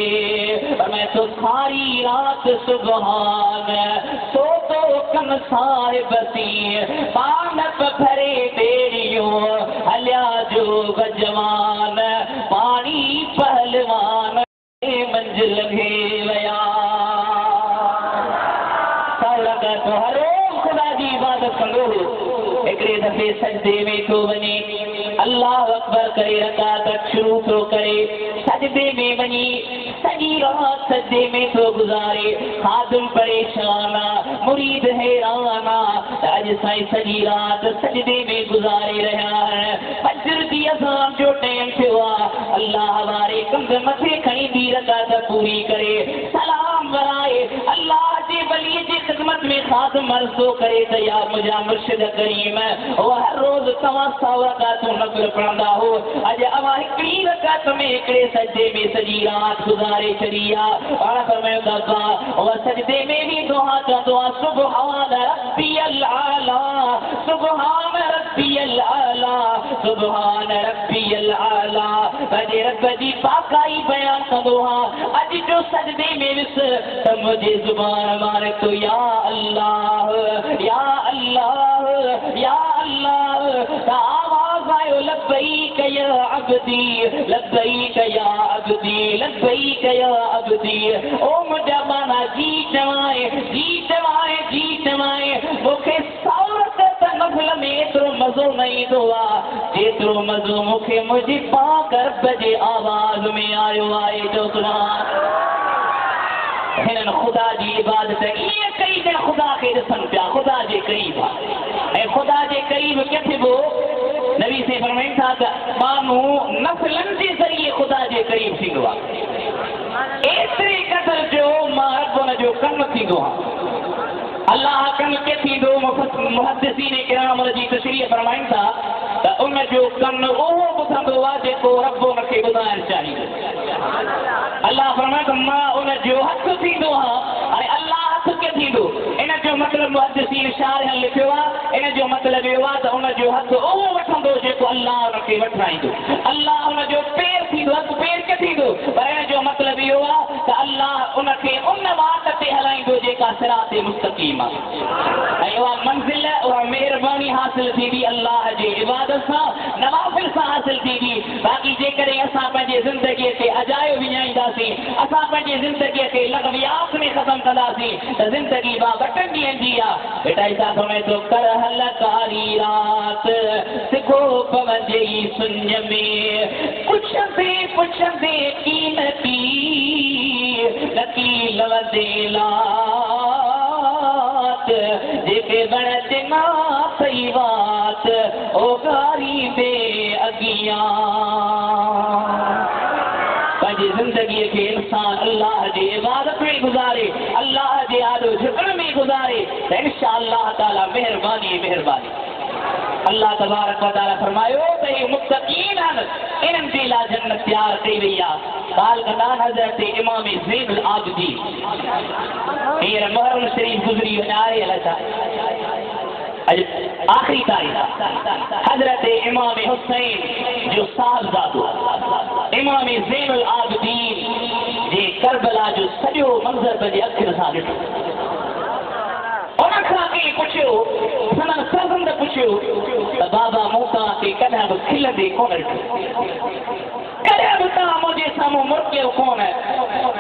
मैं तो सारी रात सुबहान सो तो कन साहिब सी पानप भरे बेड़ियों हलिया जो गजवान पानी पहलवान मंजिल लगे वया सावड़ा तो हर रोज खुदा जी इबादत कंदो हिकिड़े दफ़े सजदे में थो वञे अल्लाह अकबर करे रकात शुरू थो करे सजदे में वञी सॼी रात सजदे में थो गुज़ारे खादिम परेशान मुरीद हैरान अॼु साईं सॼी रात सजदे में गुज़ारे रहिया आहिनि फजर जी अज़ान जो टाइम थियो आहे अल्लाह वारे कंध मथे खणी ॿी रकात पूरी करे सलाम वराए अल्लाह जे वली जी ख़िदमत में खादिम अर्ज़ थो करे त या मुंहिंजा मुर्शिद करीम उहो हर रोज़ तव्हां 100 रकातूं नफ़िल पढ़ंदा हो अॼु अवां हिकिड़ी रकात में हिकिड़े सजदे में सॼी रात गुज़ारे छॾी आहे पाण फरमायो था उहा सजदे में बि दुआ कंदो आहे सुबहान रब्बियल आला सुबहान रब्बियल आला सुबहान रब्बियल आला पंहिंजे रब जी पाकाई बयान कंदो आहे अॼु जो सजदे में विस त मुंहिंजे ज़ुबान मां तो या अल्लाह या अल्लाह या अल्लाह आवाज़ आयो लब्बैक या अब्दी लब्बैक या अब्दी लब्बैक या अब्दी ओ मुंहिंजा माना जी चवाए मूंखे 100 रकात नफ़िल में एतिरो मज़ो न ईंदो आहे जेतिरो मज़ो मूंखे मुंहिंजी पाक रब जे आवाज़ में आयो आहे जो सुभान हिननि ख़ुदा जी इबादत ईअं कई त ख़ुदा खे ॾिसनि पिया ख़ुदा जे क़रीब ऐं ख़ुदा जे क़रीब किथे बि नबी से फरमाइनि था त माण्हू नफ़िलनि जे ज़रिए ख़ुदा जे क़रीब थींदो आहे एतिरे क़दर जो मां रब हुन जो कमु थींदो आहे अल्लाह कमु के थींदो मुहद्दिसीन किराम जी तशरीह फरमाइनि था त उन जो कमु उहो ॿुधंदो आहे जेको रब हुनखे ॿुधाइणु चाहींदो अल्लाह फरमाए त मां उन जो हथ थींदो आहे ऐं अल्लाह हथ के थींदो इन जो मतिलबु मुहद्दिसीन शारिहनि लिखियो आहे इन जो मतिलबु इहो आहे त उन जो हथ उहो वठंदो जेको अल्लाह हुनखे वठाईंदो अल्लाह हुन जो पेर थींदो हथ पेर के थींदो पर इन जो मतिलबु इहो आहे त अल्लाह उनखे उन वाट ते हलाईंदो जेका सिरात मुस्तक़ीम आहे ऐं उहा मंज़िल उहा महिरबानी हासिल थींदी अल्लाह जी इबादत सां नवाफ़िल सां हासिल थींदी बाक़ी जेकॾहिं असां पंहिंजे ज़िंदगीअ खे अजायो विञाईंदासीं असां पंहिंजे ज़िंदगीअ खे लग़वियात में ख़तमु कंदासीं त ज़िंदगी बा 2 ॾींहंनि जी आहे बेटा छा समय तो कर हलकारी रात सिखो पवंजे सुंज में पुछंदे की नकी लवंदे लात जेके बण दिना सही बात ओ कारी दे अगियां पंहिंजी ज़िंदगीअ खे इंसान अल्लाह जी इबादत में गुज़ारे अल्लाह जे आॾो झुकण में गुज़ारे त इंशाअल्लाह ताला महिरबानी अल्लाह तबारक व तआला फरमायो त हे मुत्तक़ीन आहिनि इन्हनि जे लाइ जन्नत तयार कई वई आहे ॻाल्हि कंदा हज़रत इमाम ज़ैनुल आबिदीन हींअर मुहर्रम शरीफ़ गुज़री आहे अलाए अॼु आख़िरी तारीख़ हज़रत इमाम हुसैन जो साहबज़ादो इमाम ज़ैनुल आबिदीन जे करबला जो सॼो मंज़र पंहिंजे अखियुनि सां ॾिठो उनखां कंहिं पुछियो संदन सजंद पुछियो त बाबा मूं तव्हांखे कॾहिं बि खिलंदे कोन ॾिठो कॾहिं बि तव्हां मुंहिंजे साम्हूं मुड़कियो कोन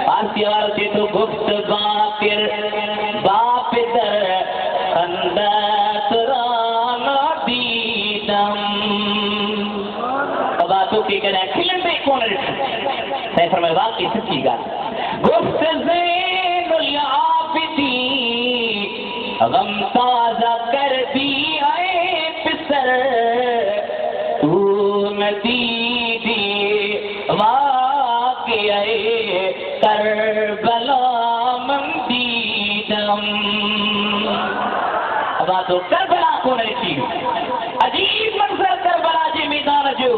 पासीअ वारो चए थो गुफ़्त बाक़िर बाप दर खंदत राना दीदम बाबा तो तोखे कॾहिं खिलंदे कोन ॾिठो। तंहिं फरमायो वाकई सची ॻाल्हि। गुफ़्त ज़ैनुल आबिदीन गम ताज़ा कर दी आए पिसर तू नदीदी वाक़िया करबला मंदीदम। अब तो करबला कोन ॾिठी। अजीब मंज़र करबला जे मैदान जो।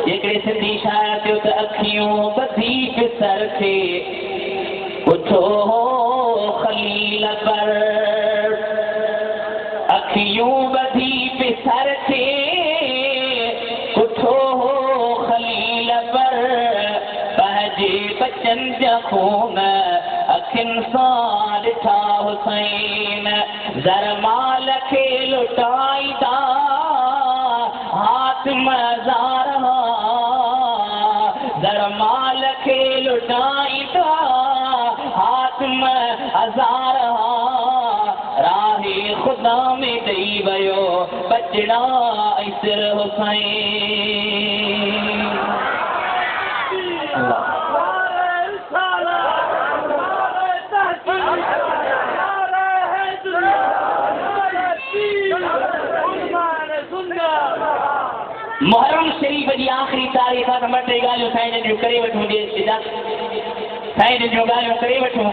हिकिड़े सिंधी शाइर थियो त अखियूं ॿधी पिसर थे पुछो हो खलील पर। अखियूं ॿधी पिसर थे पुछो हो खलील पर। पंहिंजे बचन जा खून अखियुनि सां ॾिठा हुसैन। ज़रमाल खे लुटाईंदा हाथ मज़ार ज़रमाल खे लुटाईंदा हाथ मज़ार राहे ख़ुदा में ॾेई वियो बचड़ा ऐं सिर हुसैन। मुहर्रम शरीफ जी आख़िरी तारीख़ आहे त ॿ टे ॻाल्हियूं साईं जूं करे वठूं। साईं जूं ॻाल्हियूं करे वठूं।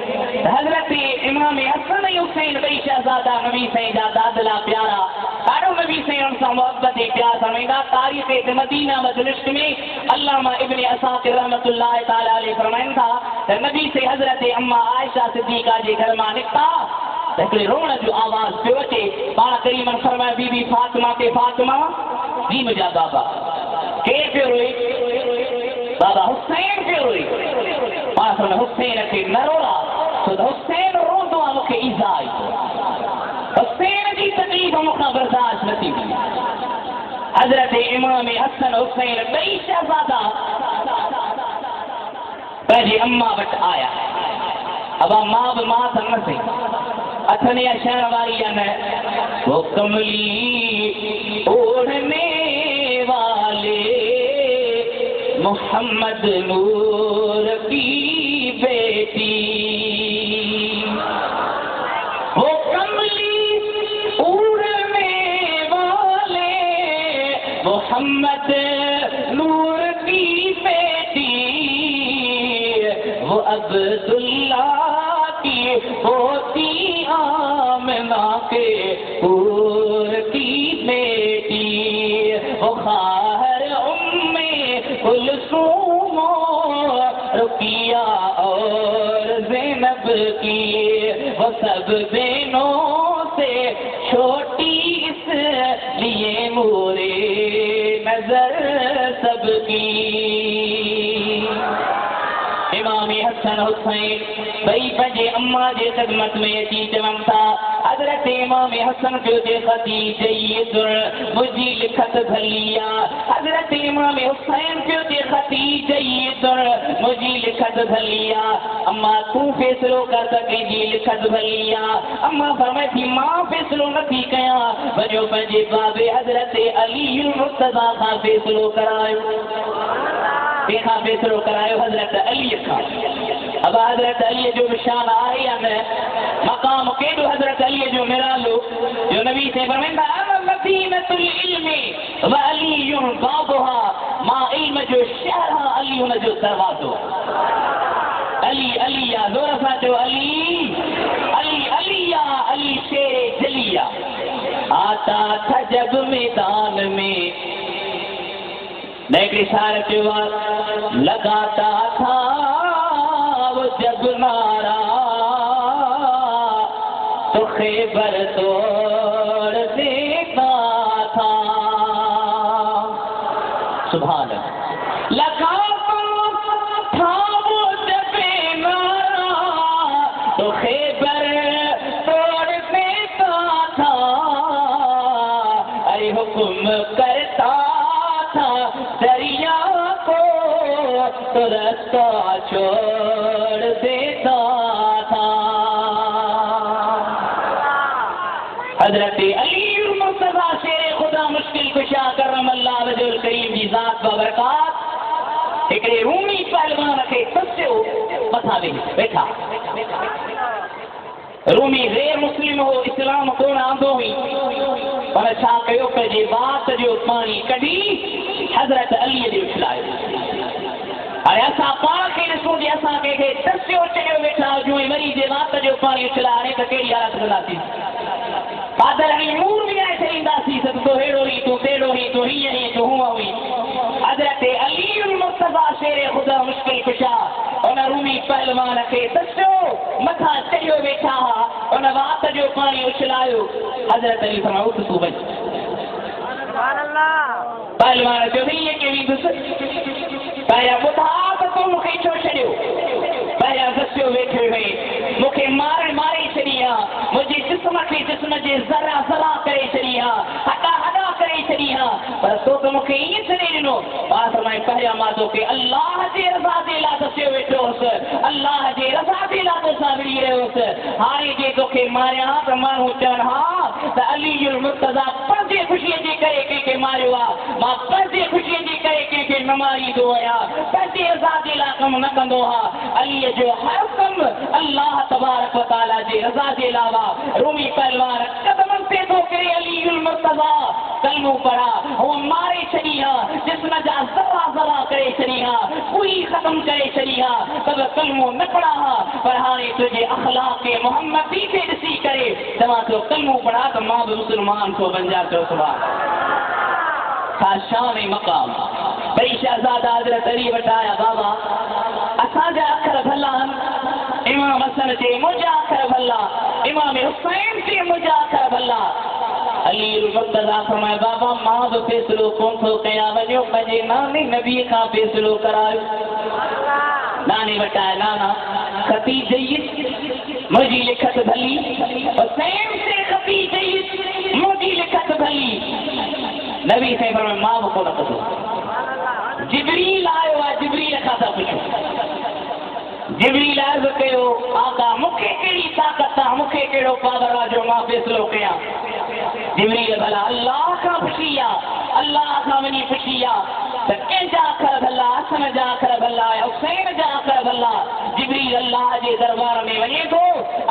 हज़रत इमाम हसन ऐं हुसैन ॿई शहज़ादा नबी साईं जा दादला प्यारा ॾाढो नबी साईं हुन सां मुहबत ऐं प्यार सां वेंदा। तारीख़ मदीना मजलिस में अल्लामा इब्न असाकिर रहमतुल्लाह तआला अलैहि फरमाइनि था त नबी से हज़रत अम्मा आयशा सिद्दीक़ा जे घर मां निकिता त हिकिड़े रोअण जो आवाज़ पियो अचे। पाण करीमन फरमायो बीबी फातिमा के फातिमा जी मुंहिंजा बाबा केरु पियो रोए? बाबा हुसैन पियो रोए। पाण फरमायो हुसैन खे न रोड़ा छो त हुसैन रोंदो आहे मूंखे ईज़ा आई। हुसैन जी तकलीफ़ मूंखां बर्दाश्त न थींदी। हज़रत इमाम हसन हुसैन ॿई शहज़ादा पंहिंजी अम्मा वटि आया। अब मां बि मां त न सही अथनि अचण वारी आहे न। वो कमली ओढ़ने वाले मोहम्मद नूर की बेटी। वो कमली ओढ़ने वाले मोहम्मद नूर की बेटी। वो अब्दुल्ला की पोती आमना के पूर की बेटी। वो खाहर उम्मे कुलसूम रुकिया और ज़ैनब की। वो सब बहनों से छोटी इसलिए मोरे नजर सबकी। इमाम हसन हुसैन ॿई पंहिंजे अम्मा जे ख़िदमत में अची चवनि था हज़रत इमाम हसन पियो जे ख़तीजय्यत मुंहिंजी लिखत भली आहे। हज़रत इमाम हुसैन पियो जे ख़तीजय्यत मुंहिंजी लिखत भली आहे। अम्मा तूं फ़ैसिलो कर त कंहिंजी लिखत भली आहे। अम्मा फरमाए थी मां फ़ैसिलो नथी कयां वञो पंहिंजे बाबे हज़रत अली मुर्तज़ा खां फ़ैसिलो करायो। कंहिंखां फ़ैसिलो करायो? हज़रत अलीअ खां। अब हज़रत अलीअ जो निशान आहे या न? मक़ाम केॾो हज़रत अलीअ जो निरालो जो नबी से फरमाईंदा अना मदीनतुल इल्मी व अलीयुन बाबुहा। मां इल्म जो शहर हां अली हुन जो दरवाज़ो। अली अली या ज़ोर सां चओ अली अली अली या अली शेर जलिया। आता था जब मैदान में नेगरी सार लगाता था वो जब नारा तो खैबर तोड़ देता था। सुभान लगाता था वो जब नारा तो खैबर तोड़ देता था। अरे हुक्म करता दरिया को तो रास्ता छोड़ देता था। हज़रत अली मुर्तज़ा शेर खुदा मुश्किल कुशा करम अल्लाह वजहुल करीम की ज़ात बबरकात हिकिड़े रूमी पहलवान खे तसियो मथां वेठा रूमी गैर मुस्लिम हो इस्लाम कोन आंदो हुई पर छा कयो पंहिंजे बात जो पाणी कढी हज़रत अलीअ ॾे उछलायो अरे असां पाण खे ॾिसूं कि असां कंहिंखे तसियो चयो वेठा हुजूं ऐं वरी जे बात जो पाणी उछलाए हाणे त कहिड़ी हालत कंदासीं बादल हाणे मूर बि आहे छॾींदासीं त तूं अहिड़ो ई तूं तेड़ो ई तूं हीअं ई तूं हूअं हुई हज़रत अली मुस्तफ़ा शेर ख़ुदा मुश्किल कुशा उन रूमी पहलवान खे तसियो मथां चढ़ियो वेठा हुआ उन वात जो पाणी उछलायो हज़रत अली फरमायो उथ तूं वञ पहलवान चयो हीअं केवी दुस पहिरियां ॿुधा त तूं मूंखे छो छॾियो पहिरियां दसियो वेठे हुई मूंखे मारे छॾी आहे मुंहिंजे जिस्म खे जिस्म जे ज़रा ज़रा करे छॾी आहे हॾा हॾा करे छॾी आहे पर तो त मूंखे ईअं छॾे ॾिनो मां फरमाए पहिरियां मां तोखे अल्लाह जे रज़ा जे लाइ दसियो वेठो हुउसि अल्लाह जे रज़ा जे लाइ तोसां विड़ी रहियो हुउसि हाणे जे तोखे मारियां त माण्हू चवनि हा त अली मुर्तज़ा पंहिंजे ख़ुशीअ जे करे कंहिंखे मारियो आहे मां पंहिंजे ख़ुशीअ जे करे कंहिंखे न मारींदो आहियां पंहिंजे रज़ा जे लाइ कमु न कंदो आहे अलीअ जो हर कमु अल्लाह तबारक व तआला जे रज़ा जे अलावा रूमी पहलवान कदमनि ते थो करे अली मुर्तज़ा कलमो पढ़ा हूअ मारे छॾी आहे जिस्म जा ज़रा ज़रा करे छॾी आहे पूरी ख़तम करे छॾी आहे पर कलमो न पढ़ा हा पर हाणे तुंहिंजे अख़लाक़ मोहम्मदी खे ॾिसी करे चवां थो कलमो पढ़ा त मां बि मुस्लमान थो बणिजा चयो सुभाणे छा शान ऐं मक़ाम ॿई शहज़ादा हज़रत अली वटि आया बाबा असांजा अखर भला आहिनि इमाम हसन जे मुंहिंजा अखर भला इमाम हुसैन जे मुंहिंजा अखर भला अली मुर्तज़ा फरमाए बाबा मां बि फ़ैसिलो कोन थो कयां वञो पंहिंजे नाने नबीअ खां फ़ैसिलो करायो नाने वटि आया नाना खती जयीद मुंहिंजी लिखत भली हुसैन से खती जयीद मुंहिंजी लिखत भली नबी साईं फरमाए मां बि कोन कंदो जिब्रील आयो आहे जिब्रील खां था पुछो जिब्रील अर्ज़ कयो आका मूंखे कहिड़ी ताक़त आहे मूंखे कहिड़ो पावर आहे जो मां फ़ैसिलो कयां जिब्रील भला अल्लाह खां पुछी आहे अल्लाह खां वञी पुछी आहे त कंहिंजा अखर भला हसन जा अखर भला हुसैन जा अखर भला जिब्रील अल्लाह जे दरबार में वञे थो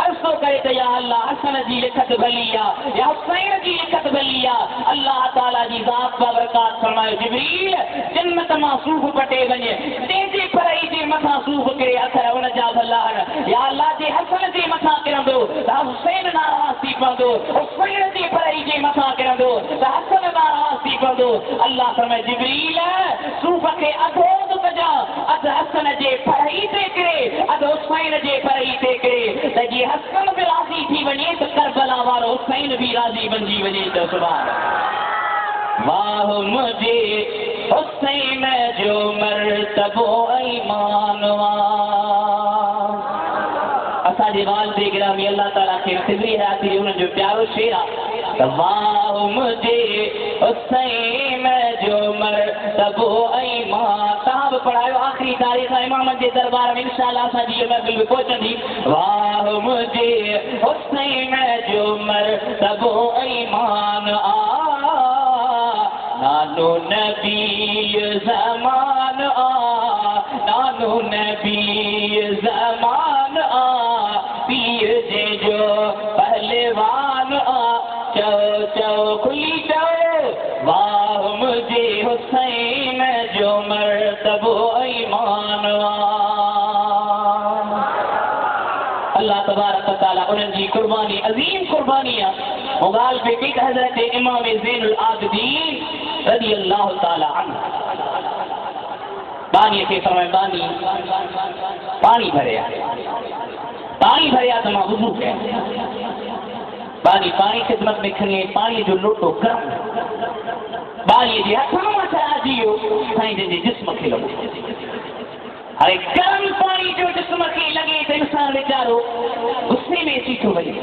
अर्ज़ थो करे त या अल्लाह हसन जी लिखत भली आहे या हुसैन जी लिखत भली आहे अल्लाह ताला जी ज़ात बाबरकात फरमायो जिब्रील जन्नत मां सूफ़ पटे वञे तंहिंजे परई जे मथां सूफ़ किरे अखर उन जा भला आहिनि या अल्लाह जे हसन जे मथां किरंदो त हुसैन नाराज़ थी पवंदो हुसैन जे परई जे मथां किरंदो त हसन नाराज़ थी पवंदो अल्लाह फरमाए जिब्रील सूफ़ खे अधो कजां अधु हसन जे परई ते किरे अधु हुसैन जे परई ते किरे त जीअं हसन बि राज़ी थी वञे त करबला वारो हुसैन बि राज़ी बणिजी वञे त सुभाणे वाह मुझे हुसैन जो मर्तबो ईमान असांजे वालिद गिरामी अल्लाह ताला खे सिबरी हयाती ॾे उन्हनि जो प्यारो शेर आहे त वाह मुझे हुसैन जो मर्तबो ईमान तव्हां बि पढ़ायो आख़िरी तारीख़ इमाम जे दरबार में इंशाअल्लाह असांजी इहा महफ़िल बि पहुचंदी वाह मुझे हुसैन जो मर्तबो ईमान नानो नबी ज़मान नानो नबी ज़मान पीर जे जो पहलवान चओ चओ खुली चओ वाह मुझे हुसैन जो मर्तबो ईमान अल्लाह तबारक व तआला उन्हनि जी कुर्बानी अज़ीम कुर्बानी आहे ऐं ॻाल्हि पे कई त हज़रत इमाम ज़ैनुल आबिदीन रज़ी अल्लाह ताला अन्हु बानीअ खे फरमाए बानी पाणी भरिया त मां वुज़ू कयां बानी पाणी ख़िदमत में खणी पाणीअ जो लोटो गरम बानीअ जे हथ मां छॾाइजी वियो साईं जंहिंजे जिस्म खे लॻो हाणे गरम पाणी जो जिस्म खे लॻे त इंसान वीचारो गुस्से में अची थो वञे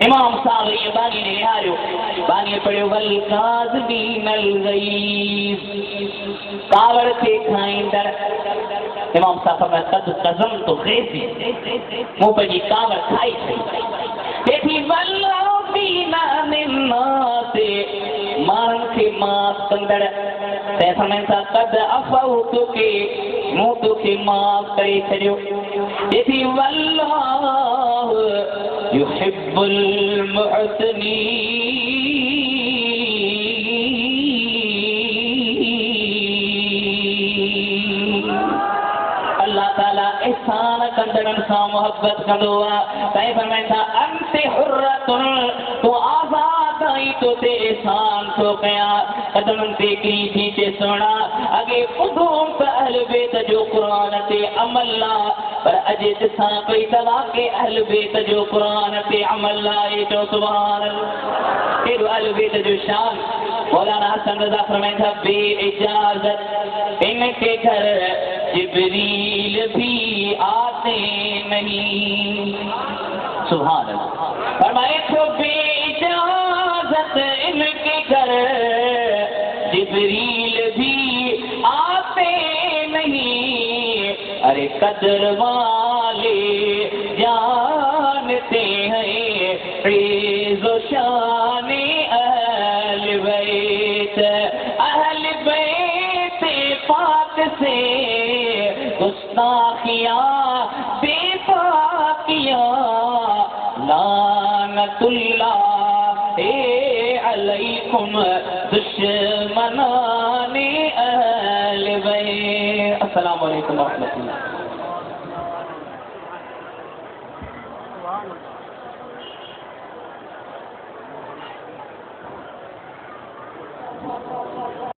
इमाम साहब ये बानी ने निहारियो बानी पढ़ियो वल काज़मीनल गईज़ कावड़ के खाईंदड़ इमाम साहब फरमाया कद कज़म तो ग़ैज़ी मूं पंहिंजी कावड़ खाई थी वल बीना निन्नाते माण्हुनि खे माफ़ कंदड़ ते समय सा कद अफऊ तोखे मूं तोखे माफ़ करे छॾियो जेथी वल्लाहु युहिब्बुल मुहसिनीन अल्लाह ताला एहसान कंदड़न सां मोहब्बत कंदो आहे तंहिं फरमाईंदा अंत हुर्रतुन तो आज़ाद आई तो ते एहसान थो कयां कदमनि ते किरी थी चे सोना अॻे ॿुधो त अहल बेत जो क़ुर ते अमल आहे पर अॼु ॾिसां पई तव्हां के अहल बेत जो क़ुर ते अमल आहे चओ सुभान अल्लाह केॾो अहल बेत जो शान मौलाना हसन रज़ा फरमाईंदा बे इजाज़त इनके घर जिब्रील भी आते नहीं सुभान अल्लाह फरमाए तो बेइजाज़त इनके घर जिब्रील भी आते नहीं अरे कदर वाले जानते हैं फ़ैज़ो शान अहल बैत पाक से गुस्ताखियाँ बेपाकियाँ लानतुल्लाह अलैकुम दुश्मनाने अहल बैत। अस्सलामु अलैकुम व रहमतुल्लाह।